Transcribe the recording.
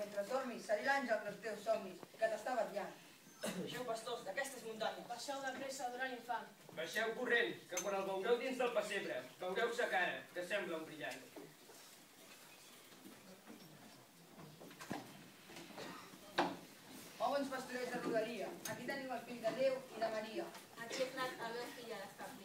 mentre dormis, seré l'àngel dels teus somnis, que t'està vetllant. Baixeu, pastors, d'aquestes muntanyes. Baixeu de pressa, durant infant. Baixeu corrent, que quan el veureu dins del pessebre, veureu sa cara, que sembla un brillant. Bons pastorets de rodalia, aquí teniu el fill de Déu i de Maria. Aquí és nat el meu fill a l'estat.